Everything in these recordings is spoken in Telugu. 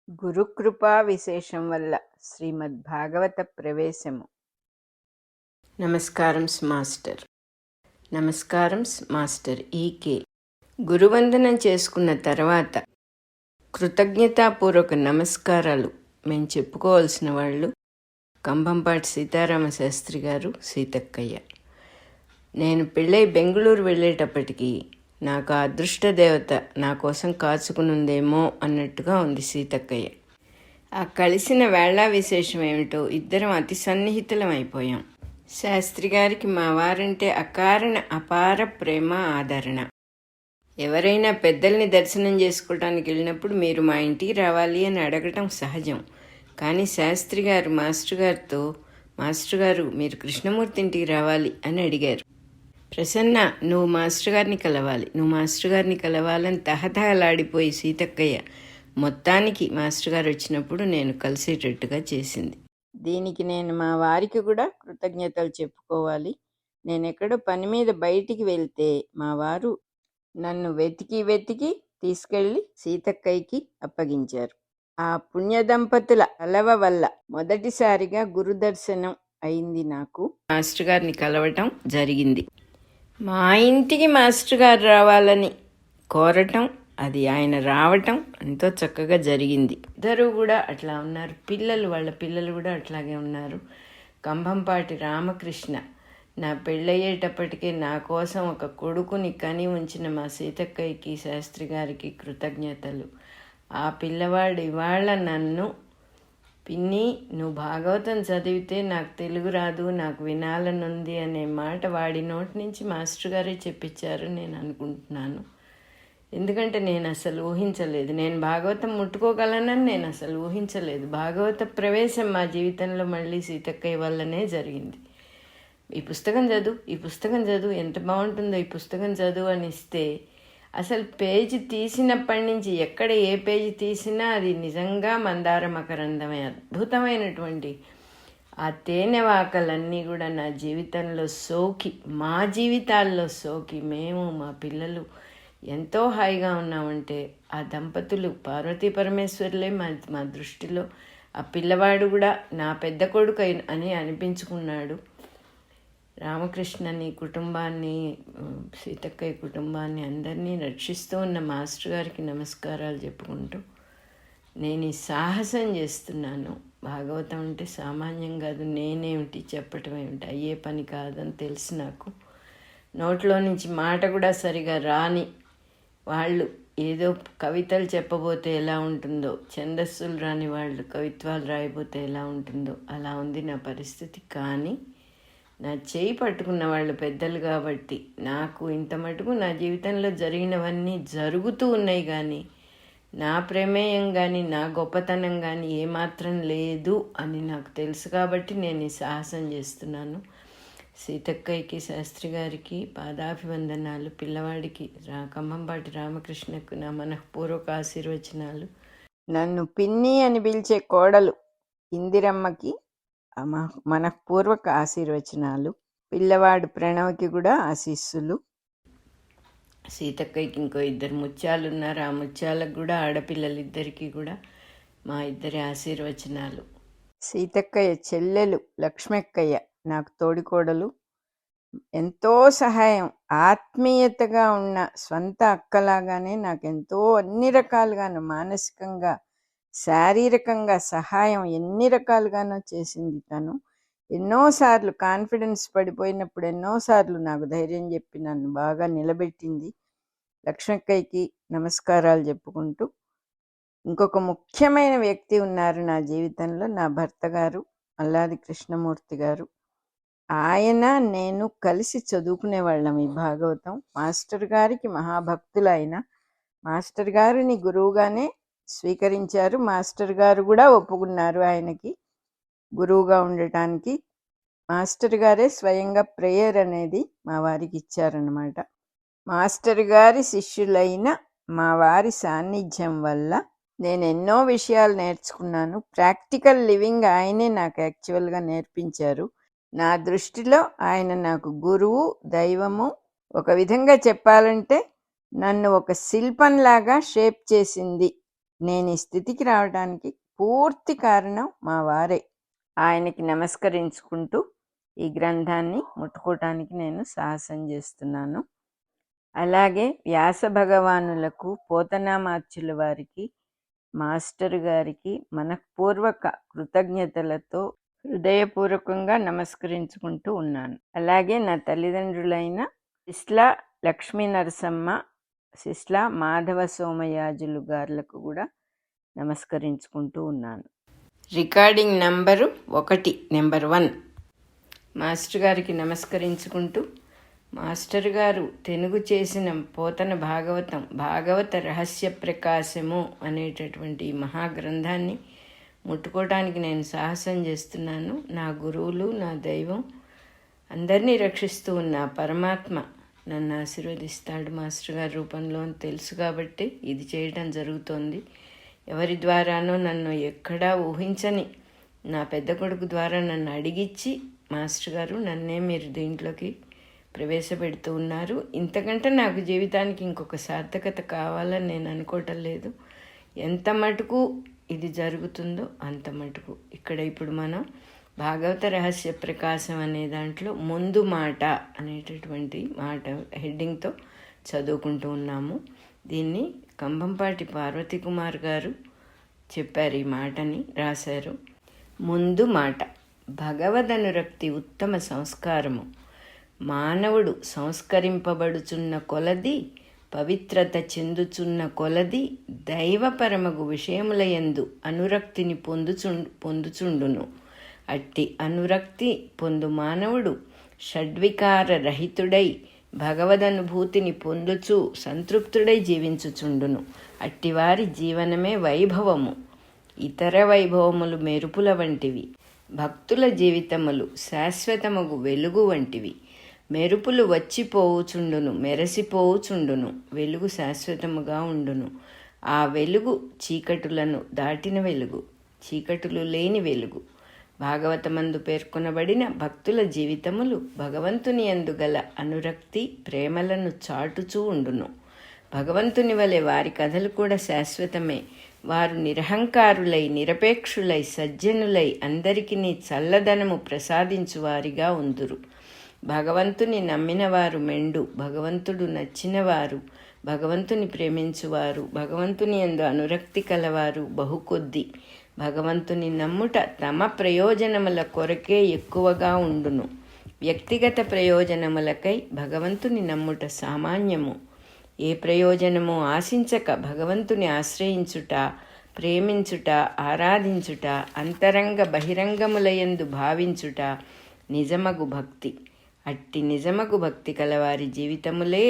గురుకృపా విశేషం వల్ల శ్రీమద్భాగవత ప్రవేశము. నమస్కారం మాస్టర్. నమస్కారం మాస్టర్ ఈకే. గురువందనం చేసుకున్న తర్వాత కృతజ్ఞతాపూర్వక నమస్కారాలు మేము చెప్పుకోవాల్సిన వాళ్ళు కంభంపాటి సీతారామ శాస్త్రి గారు, సీతక్కయ్య. నేను పెళ్ళై బెంగళూరు వెళ్ళేటప్పటికీ నాకు ఆ అదృష్టదేవత నా కోసం కాచుకునుందేమో అన్నట్టుగా ఉంది సీతక్కయ్య. ఆ కలిసిన వేళ విశేషం ఏమిటో ఇద్దరం అతి సన్నిహితులం అయిపోయాం. శాస్త్రి గారికి మా వారంటే అపార ప్రేమ, ఆదరణ. ఎవరైనా పెద్దల్ని దర్శనం చేసుకోవడానికి వెళ్ళినప్పుడు మీరు మా ఇంటికి రావాలి అని అడగటం సహజం. కానీ శాస్త్రి గారు మాస్టర్ గారితో, మాస్టర్ గారు మీరు కృష్ణమూర్తి ఇంటికి రావాలి అని అడిగారు. ప్రసన్న, నువ్వు మాస్టర్ గారిని కలవాలని తహతహలాడిపోయి సీతక్కయ్య మొత్తానికి మాస్టర్ గారు వచ్చినప్పుడు నేను కలిసేటట్టుగా చేసింది. దీనికి నేను మా వారికి కూడా కృతజ్ఞతలు చెప్పుకోవాలి. నేను ఎక్కడో పని మీద బయటికి వెళ్తే మా వారు నన్ను వెతికి తీసుకెళ్లి సీతక్కయ్యకి అప్పగించారు. ఆ పుణ్య దంపతుల కలవ వల్ల మొదటిసారిగా గురుదర్శనం అయింది. నాకు మాస్టర్ గారిని కలవటం జరిగింది. మా ఇంటికి మాస్టర్ గారు రావాలని కోరటం, అది ఆయన రావటం ఎంతో చక్కగా జరిగింది. ఇద్దరు కూడా అట్లా ఉన్నారు. వాళ్ళ పిల్లలు కూడా అట్లాగే ఉన్నారు. కంభంపాటి రామకృష్ణ నా పెళ్ళయ్యేటప్పటికే నా కోసం ఒక కొడుకుని కని ఉంచిన మా సీతక్కయ్యకి, శాస్త్రి గారికి కృతజ్ఞతలు. ఆ పిల్లవాడు ఇవాళ నన్ను, పిన్ని నువ్వు భాగవతం చదివితే నాకు తెలుగు రాదు, నాకు వినాలనుంది అనే మాట వాడి నోటి నుంచి మాస్టర్ గారే చెప్పించారు నేను అనుకుంటున్నాను. ఎందుకంటే నేను అసలు ఊహించలేదు, నేను భాగవతం ముట్టుకోగలనని నేను అసలు ఊహించలేదు. భాగవత ప్రవేశం మా జీవితంలో మళ్ళీ సీతక్కయ్య వల్లనే జరిగింది. ఈ పుస్తకం చదువు ఎంత బాగుంటుందో, ఈ పుస్తకం చదువు అని ఇస్తే అసలు పేజీ తీసినప్పటి నుంచి ఎక్కడ ఏ పేజీ తీసినా అది నిజంగా మందార మకరందమే, అద్భుతమైనటువంటి ఆ తేనె వాకలన్నీ కూడా నా జీవితంలో సోకి, మా జీవితాల్లో సోకి మేము మా పిల్లలు ఎంతో హాయిగా ఉన్నామంటే ఆ దంపతులు పార్వతీ పరమేశ్వర్లే మా దృష్టిలో. ఆ పిల్లవాడు కూడా నా పెద్ద కొడుకు అని అనిపించుకున్నాడు. రామకృష్ణని కుటుంబాన్ని, సీతక్కయ్య కుటుంబాన్ని అందరినీ రక్షిస్తూ ఉన్న మాస్టర్ గారికి నమస్కారాలు చెప్పుకుంటూ నేను ఈ సాహసం చేస్తున్నాను. భాగవతం అంటే సామాన్యం కాదు, నేనేమిటి చెప్పటం ఏమిటి అయ్యే పని కాదని తెలిసి నాకు నోట్లో నుంచి మాట కూడా సరిగా రాని వాళ్ళు ఏదో కవితలు చెప్పబోతే ఎలా ఉంటుందో, ఛందస్సులు రాని వాళ్ళు కవిత్వాలు రాయబోతే ఎలా ఉంటుందో అలా ఉంది నా పరిస్థితి. కానీ నా చేయి పట్టుకున్న వాళ్ళు పెద్దలు కాబట్టి నాకు ఇంత మటుకు నా జీవితంలో జరిగినవన్నీ జరుగుతూ ఉన్నాయి. కానీ నా ప్రమేయం కానీ నా గొప్పతనం కానీ ఏమాత్రం లేదు అని నాకు తెలుసు కాబట్టి నేను ఈ సాహసం చేస్తున్నాను. సీతక్కయ్యకి, శాస్త్రి గారికి పాదాభివందనాలు. పిల్లవాడికి కంభంపాటి రామకృష్ణకు నా మనఃపూర్వక ఆశీర్వచనాలు. నన్ను పిన్ని అని పిలిచే కోడలు ఇందిరమ్మకి మనఃపూర్వక ఆశీర్వచనాలు. పిల్లవాడు ప్రణవ్కి కూడా ఆశీస్సులు. సీతక్కయ్యకి ఇంకో 2 ముత్యాలు ఉన్నారు. ఆ ముత్యాలకు కూడా ఆడపిల్లలిద్దరికీ కూడా మా ఇద్దరి ఆశీర్వచనాలు. సీతక్కయ్య చెల్లెలు లక్ష్మక్కయ్య నాకు తోడికోడలు, ఎంతో సహాయం, ఆత్మీయతగా ఉన్న స్వంత అక్కలాగానే నాకెంతో అన్ని రకాలుగాను మానసికంగా, శారీరకంగా సహాయం ఎన్ని రకాలుగానో చేసింది తను. ఎన్నోసార్లు కాన్ఫిడెన్స్ పడిపోయినప్పుడు ఎన్నోసార్లు నాకు ధైర్యం చెప్పి నన్ను బాగా నిలబెట్టింది. లక్ష్మక్కయ్యకి నమస్కారాలు చెప్పుకుంటూ ఇంకొక ముఖ్యమైన వ్యక్తి ఉన్నారు నా జీవితంలో, నా భర్త గారు అల్లాది కృష్ణమూర్తి గారు. ఆయన నేను కలిసి చదువుకునేవాళ్ళం ఈ భాగవతం. మాస్టర్ గారికి మహాభక్తులు ఆయన. మాస్టర్ గారిని గురువుగానే స్వీకరించారు. మాస్టర్ గారు కూడా ఒప్పుకున్నారు ఆయనకి గురువుగా ఉండటానికి. మాస్టర్ గారే స్వయంగా ప్రేయర్ అనేది మా వారికి ఇచ్చారన్నమాట. మాస్టర్ గారి శిష్యులైన మా వారి సాన్నిధ్యం వల్ల నేను ఎన్నో విషయాలు నేర్చుకున్నాను. ప్రాక్టికల్ లివింగ్ ఆయనే నాకు యాక్చువల్గా నేర్పించారు. నా దృష్టిలో ఆయన నాకు గురువు, దైవము. ఒక విధంగా చెప్పాలంటే నన్ను ఒక శిల్పంలాగా షేప్ చేసింది నేను ఈ స్థితికి రావడానికి పూర్తి కారణం మా వారే. ఆయనకి నమస్కరించుకుంటూ ఈ గ్రంథాన్ని ముట్టుకోవటానికి నేను సాహసం చేస్తున్నాను. అలాగే వ్యాస భగవానులకు, పోతనామాత్యుల వారికి, మాస్టర్ గారికి మనఃపూర్వక కృతజ్ఞతలతో హృదయపూర్వకంగా నమస్కరించుకుంటూ ఉన్నాను. అలాగే నా తల్లిదండ్రులైన సిస్ల లక్ష్మీ నరసమ్మ, సిస్ల మాధవ సోమయాజులు గారులకు కూడా నమస్కరించుకుంటూ ఉన్నాను. Recording number 1, number 1. మాస్టర్ గారికి నమస్కరించుకుంటూ, మాస్టర్ గారు తెనుగు చేసిన పోతన భాగవతం, భాగవత రహస్య ప్రకాశము అనేటటువంటి మహాగ్రంథాన్ని ముట్టుకోవటానికి నేను సాహసం చేస్తున్నాను. నా గురువులు, నా దైవం, అందరినీ రక్షిస్తూ ఉన్న పరమాత్మ నన్ను ఆశీర్వదిస్తాడు మాస్టర్ గారి రూపంలో అని తెలుసు కాబట్టి ఇది చేయడం జరుగుతోంది. ఎవరి ద్వారానో నన్ను ఎక్కడా ఊహించని నా పెద్ద కొడుకు ద్వారా నన్ను అడిగిచ్చి మాస్టర్ గారు నన్నే మీరు దీంట్లోకి ప్రవేశపెడుతూ ఉన్నారు. ఇంతకంటే నాకు జీవితానికి ఇంకొక సార్థకత కావాలని నేను అనుకోవటం లేదు. ఎంత మటుకు ఇది జరుగుతుందో అంత మటుకు. ఇక్కడ ఇప్పుడు మనం భాగవత రహస్య ప్రకాశం అనే దాంట్లో ముందు మాట అనేటటువంటి మాట హెడ్డింగ్తో చదువుకుంటూ ఉన్నాము. దీన్ని కంభంపాటి పార్వతీ కుమార్ గారు చెప్పారు, ఈ మాటని రాశారు. ముందు మాట. భగవదనురక్తి ఉత్తమ సంస్కారము. మానవుడు సంస్కరింపబడుచున్న కొలది, పవిత్రత చెందుచున్న కొలది దైవపరమగు విషయములయందు అనురక్తిని పొందుచుండును. అట్టి అనురక్తి పొందు మానవుడు షడ్వికార రహితుడై భగవదనుభూతిని పొందుచు సంతృప్తుడై జీవించుచుండును. అట్టివారి జీవనమే వైభవము. ఇతర వైభవములు మెరుపుల వంటివి. భక్తుల జీవితములు శాశ్వతమగు వెలుగు వంటివి. మెరుపులు వచ్చిపోవుచుండును, మెరసిపోవుచుండును, వెలుగు శాశ్వతముగా ఉండును. ఆ వెలుగు చీకటులను దాటిన వెలుగు, చీకటులు లేని వెలుగు. భాగవతమందు పేర్కొనబడిన భక్తుల జీవితములు భగవంతుని యందు గల అనురక్తి ప్రేమలను చాటుచూ ఉండును. భగవంతుని వలె వారి కథలు కూడా శాశ్వతమే. వారు నిరహంకారులై, నిరపేక్షులై, సజ్జనులై, అందరికీ చల్లదనము ప్రసాదించువారిగా ఉందురు. భగవంతుని నమ్మినవారు మెండు, భగవంతుడు నచ్చినవారు, భగవంతుని ప్రేమించువారు, భగవంతుని యందు అనురక్తి కలవారు బహుకొద్ది. భగవంతుని నమ్ముట తమ ప్రయోజనముల కొరకే ఎక్కువగా ఉండును. వ్యక్తిగత ప్రయోజనములకై భగవంతుని నమ్ముట సామాన్యము. ఏ ప్రయోజనము ఆశించక భగవంతుని ఆశ్రయించుట, ప్రేమించుట, ఆరాధించుట, అంతరంగ బహిరంగములయందు భావించుట నిజమగు భక్తి. అట్టి నిజమగు భక్తి కలవారి జీవితములే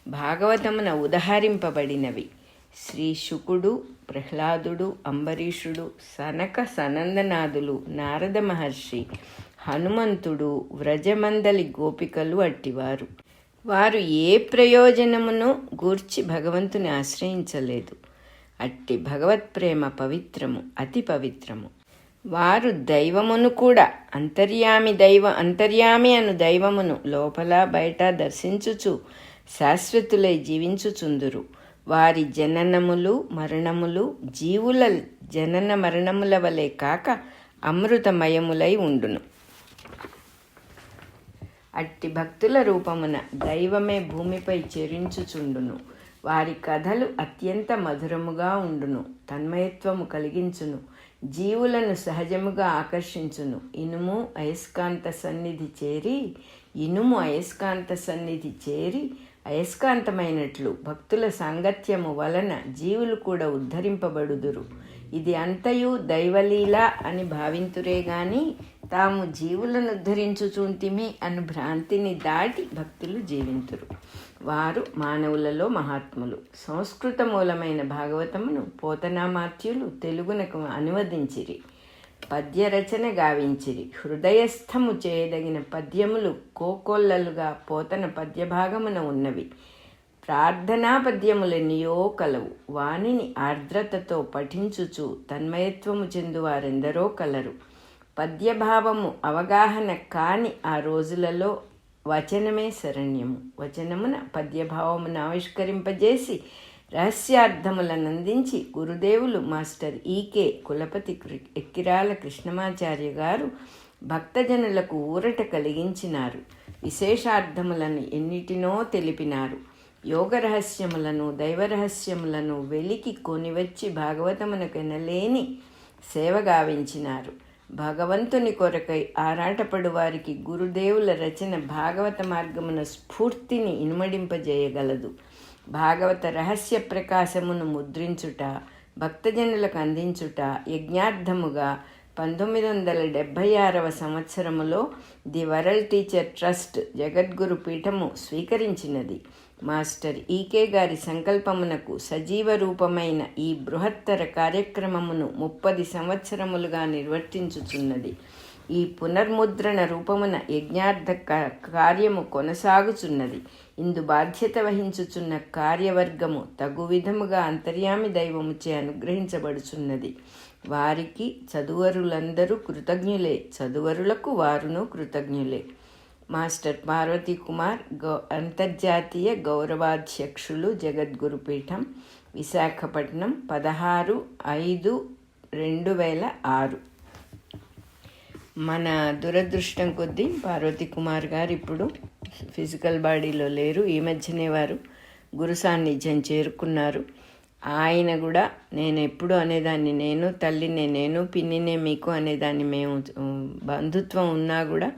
భాగవతమున ఉదహరింపబడినవి. శ్రీ శుకుడు, ప్రహ్లాదుడు, అంబరీషుడు, సనక సనందనాథులు, నారద మహర్షి, హనుమంతుడు, వ్రజమందలి గోపికలు అట్టివారు. వారు ఏ ప్రయోజనమును గూర్చి భగవంతుని ఆశ్రయించలేదు. అట్టి భగవత్ప్రేమ పవిత్రము, అతి పవిత్రము. వారు దైవమును కూడా, అంతర్యామి అను దైవమును లోపల బయట దర్శించుచు శాశ్వతులై జీవించుచుందురు. వారి జననములు మరణములు జీవుల జనన మరణముల వలె కాక అమృతమయములై ఉండును. అట్టి భక్తుల రూపమున దైవమే భూమిపై చెరించుచుండును. వారి కథలు అత్యంత మధురముగా ఉండును, తన్మయత్వము కలిగించును, జీవులను సహజముగా ఆకర్షించును. ఇనుము అయస్కాంత సన్నిధి చేరి అయస్కాంతమైనట్లు భక్తుల సాంగత్యము వలన జీవులు కూడా ఉద్ధరింపబడుదురు. ఇది అంతయు దైవలీల అని భావింతురే గాని తాము జీవులను ఉద్ధరించుచుంటిమి అను భ్రాంతిని దాటి భక్తులు జీవింతురు. వారు మానవులలో మహాత్ములు. సంస్కృత మూలమైన భాగవతమును పోతనామాత్యులు తెలుగునకు అనువదించిరి, పద్యరచన గావించిరి. హృదయస్థము చేయదగిన పద్యములు కోకొల్లలుగా పోతన పద్యభాగమున ఉన్నవి. ప్రార్థనా పద్యములెన్నియో కలవు. వానిని ఆర్ద్రతతో పఠించుచు తన్మయత్వము చెందువారెందరో కలరు. పద్యభావము అవగాహన కాని ఆ రోజులలో వచనమే శరణ్యము. వచనమున పద్యభావమును ఆవిష్కరింపజేసి రహస్యార్థములను అందించి గురుదేవులు మాస్టర్ ఈకే కులపతి ఎక్కిరాల కృష్ణమాచార్య గారు భక్తజనులకు ఊరట కలిగించినారు. విశేషార్థములను ఎన్నిటినో తెలిపినారు. యోగ రహస్యములను దైవరహస్యములను వెలికి కొనివచ్చి భాగవతమునకెనలేని సేవ గావించినారు. భగవంతుని కొరకై ఆరాటపడు వారికి గురుదేవుల రచన భాగవత మార్గమున స్ఫూర్తిని ఇనుమడింపజేయగలదు. భాగవత రహస్య ప్రకాశమును ముద్రించుట, భక్తజనులకు అందించుట యజ్ఞార్థముగా 1976వ సంవత్సరములో ది వరల్డ్ టీచర్ ట్రస్ట్ జగద్గురు పీఠము స్వీకరించినది. మాస్టర్ ఈకే గారి సంకల్పమునకు సజీవ రూపమైన ఈ బృహత్తర కార్యక్రమమును 30 సంవత్సరములుగా నిర్వర్తించుచున్నది. ఈ పునర్ముద్రణ రూపమున యజ్ఞార్థ కార్యము కొనసాగుచున్నది. ఇందు బాధ్యత వహించుచున్న కార్యవర్గము తగు విధముగా అంతర్యామి దైవముచే అనుగ్రహించబడుచున్నది. వారికి చదువరులందరూ కృతజ్ఞులే, చదువరులకు వారును కృతజ్ఞులే. మాస్టర్ పార్వతీ కుమార్ అంతర్జాతీయ గౌరవాధ్యక్షులు జగద్గురుపీఠం, విశాఖపట్నం, 16/5/2006. మన దురదృష్టం కొద్దీ పార్వతీ కుమార్ గారు ఇప్పుడు ఫిజికల్ బాడీలో లేరు. ఈ మధ్యనే వారు గురు సాన్నిధ్యం చేరుకున్నారు. ఆయన కూడా నేను ఎప్పుడు అనేదాన్ని నేను తల్లినే, నేను పిన్నినే మీకు అనేదాన్ని. మేము బంధుత్వం ఉన్నా కూడా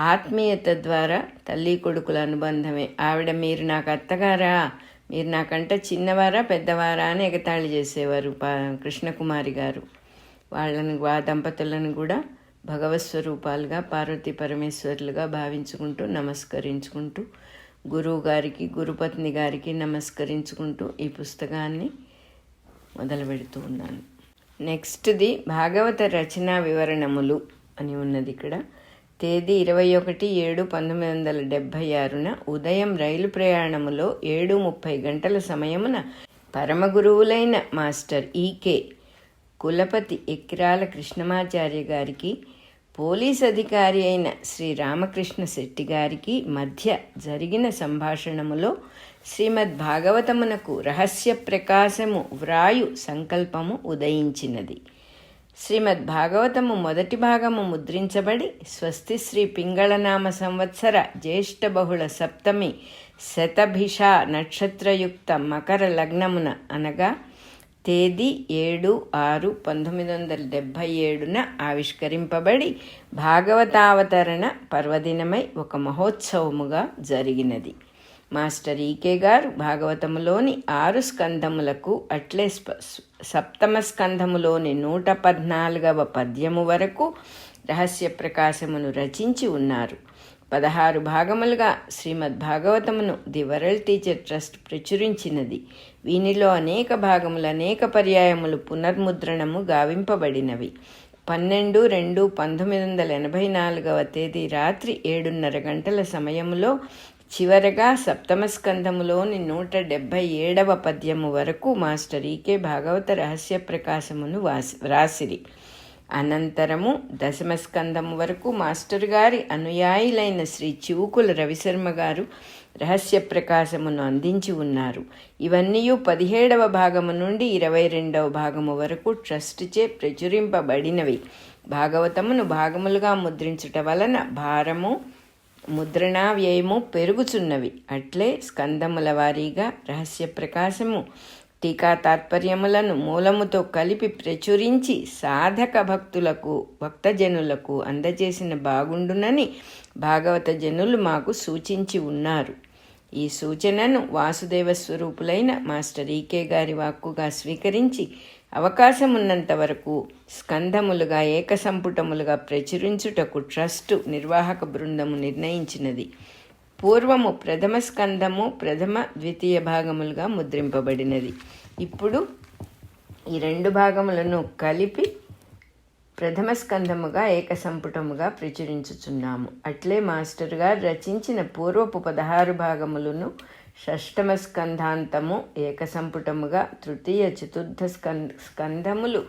ఆత్మీయత ద్వారా తల్లి కొడుకుల అనుబంధమే. ఆవిడ మీరు నాకు అత్తగారా, మీరు నాకంటే చిన్నవారా పెద్దవారా అని ఎగతాళి చేసేవారు కృష్ణకుమారి గారు. వాళ్ళని ఆ దంపతులను కూడా భగవత్ స్వరూపాలుగా పార్వతీ పరమేశ్వరులుగా భావించుకుంటూ నమస్కరించుకుంటూ గురువు గారికి గురుపత్ని గారికి నమస్కరించుకుంటూ ఈ పుస్తకాన్ని మొదలు పెడుతూ ఉన్నాను. నెక్స్ట్ది భాగవత రచనా వివరణములు అని ఉన్నది. ఇక్కడ తేదీ 21/7/1976 ఉదయం రైలు ప్రయాణములో 7:30 గంటల సమయమున పరమగురువులైన మాస్టర్ ఈకే కులపతి ఎక్కిరాల కృష్ణమాచార్య గారికి పోలీస్ అధికారి అయిన శ్రీ రామకృష్ణ శెట్టి గారికి మధ్య జరిగిన సంభాషణములో శ్రీమద్ భాగవతమునకు రహస్య ప్రకాశము వ్రాయు సంకల్పము ఉదయించినది. శ్రీమద్ భాగవతము మొదటి భాగము ముద్రించబడి స్వస్తి శ్రీ పింగళనామ సంవత్సర జ్యేష్ఠ బహుళ సప్తమి శతభిష నక్షత్రయుక్త మకర లగ్నమున అనగా తేదీ 7/6/1977 ఆవిష్కరింపబడి భాగవతావతరణ పర్వదినమై ఒక మహోత్సవముగా జరిగినది. మాస్టర్ ఈకే గారు భాగవతములోని 6 స్కంధములకు అట్లే సప్తమ స్కంధములోని 114వ పద్యము వరకు రహస్య ప్రకాశమును రచించి ఉన్నారు. 16 భాగములుగా శ్రీమద్ భాగవతమును ది వరల్డ్ టీచర్ ట్రస్ట్ ప్రచురించినది. వీనిలో అనేక భాగములు అనేక పర్యాయములు పునర్ముద్రణము గావింపబడినవి. 12/2/1984 తేదీ రాత్రి 7:30 గంటల సమయములో చివరగా సప్తమ స్కంధములోని 177వ పద్యము వరకు మాస్టర్ ఈకే భాగవత రహస్య ప్రకాశమును వ్రాసిరి. అనంతరము దశమ స్కంధము వరకు మాస్టర్ గారి అనుయాయులైన శ్రీ చివుకుల రవిశర్మ గారు రహస్య ప్రకాశమును అందించి ఉన్నారు. ఇవన్నీ 17వ భాగము నుండి 22వ భాగము వరకు ట్రస్టుచే ప్రచురింపబడినవి. భాగవతమును భాగములుగా ముద్రించుట వలన భారము ముద్రణా వ్యయము పెరుగుచున్నవి. అట్లే స్కందముల వారీగా రహస్య ప్రకాశము టీకా తాత్పర్యములను మూలముతో కలిపి ప్రచురించి సాధక భక్తజనులకు అందజేసిన బాగుండునని భాగవత జనులు మాకు సూచించి ఉన్నారు. ఈ సూచనను వాసుదేవ స్వరూపులైన మాస్టర్ ఈకే గారి వాక్కుగా స్వీకరించి అవకాశం ఉన్నంత వరకు స్కంధములుగా ఏకసంపుటములుగా ప్రచురించుటకు ట్రస్టు నిర్వాహక బృందము నిర్ణయించినది. పూర్వము ప్రథమ స్కంధము ప్రథమ ద్వితీయ భాగములుగా ముద్రింపబడినది. ఇప్పుడు ఈ 2 భాగములను కలిపి ప్రథమ స్కంధముగా ఏకసంపుటముగా ప్రచురించుచున్నాము. అట్లే మాస్టర్ గారు రచించిన పూర్వపు 16 భాగములను షష్టమ స్కంధాంతము ఏకసంపుటముగా, తృతీయ చతుర్థ స్కంధములు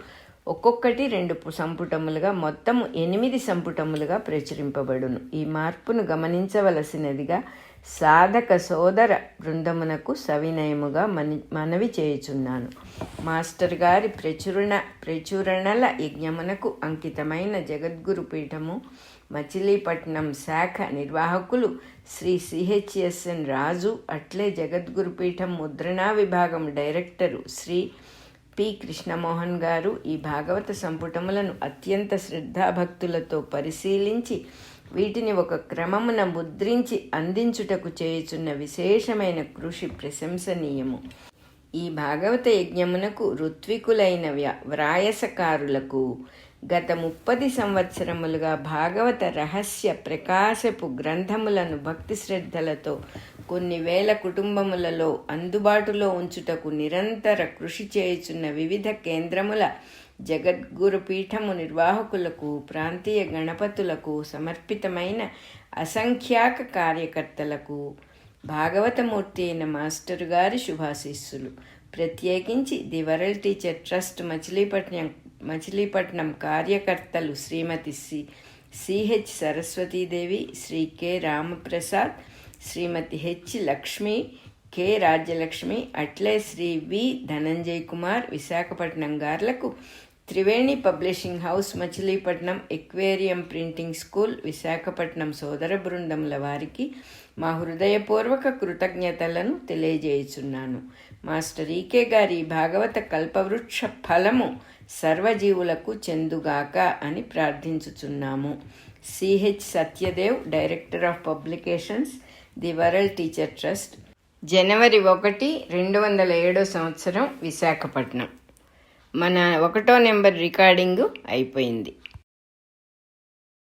ఒక్కొక్కటి 2 సంపుటములుగా మొత్తము 8 సంపుటములుగా ప్రచురింపబడును. ఈ మార్పును గమనించవలసినదిగా సాధక సోదర బృందమునకు సవినయముగా మనవి చేయుచున్నాను. మాస్టర్ గారి ప్రచురణల యజ్ఞమునకు అంకితమైన జగద్గురు పీఠము మచిలీపట్నం శాఖ నిర్వాహకులు శ్రీ సిహెచ్ఎస్ఎన్ రాజు, అట్లే జగద్గురు పీఠం ముద్రణా విభాగం డైరెక్టరు శ్రీ పి కృష్ణమోహన్ గారు ఈ భాగవత సంపుటములను అత్యంత శ్రద్ధాభక్తులతో పరిశీలించి వీటిని ఒక క్రమమున ముద్రించి అందించుటకు చేయుచున్న విశేషమైన కృషి ప్రశంసనీయము. ఈ భాగవత యజ్ఞమునకు ఋత్వికులైన వ్రాయసకారులకు గత 30 సంవత్సరములుగా భాగవత రహస్య ప్రకాశపు గ్రంథములను భక్తి శ్రద్ధలతో కొన్ని వేల కుటుంబములలో అందుబాటులో ఉంచుటకు నిరంతర కృషి చేయుచున్న వివిధ కేంద్రముల జగద్గురు పీఠము నిర్వాహకులకు, ప్రాంతీయ గణపతులకు, సమర్పితమైన అసంఖ్యాక కార్యకర్తలకు భాగవతమూర్తి అయిన మాస్టర్ గారి శుభాశీస్సులు. ప్రత్యేకించి the world teacher trust Machilipatnam కార్యకర్తలు Srimati CH Saraswatidevi, Sri K Ramprasad, Srimati H Lakshmi, K Rajyalakshmi, అట్లే శ్రీ వి ధనంజయ్ కుమార్ విశాఖపట్నం గార్లకు, Triveni publishing house Machilipatnam, aquarium printing school Visakhapatnam సోదర బృందముల వారికి మా హృదయపూర్వక కృతజ్ఞతలను తెలియజేయుచున్నాను. మాస్టర్ ఈకే గారి భాగవత కల్పవృక్ష ఫలము సర్వజీవులకు చెందుగాక అని ప్రార్థించుచున్నాము. CH Satyadev, director of publications, the world teacher trust, జనవరి 1, 2007 విశాఖపట్నం. మన 1వ నెంబర్ రికార్డింగు అయిపోయింది.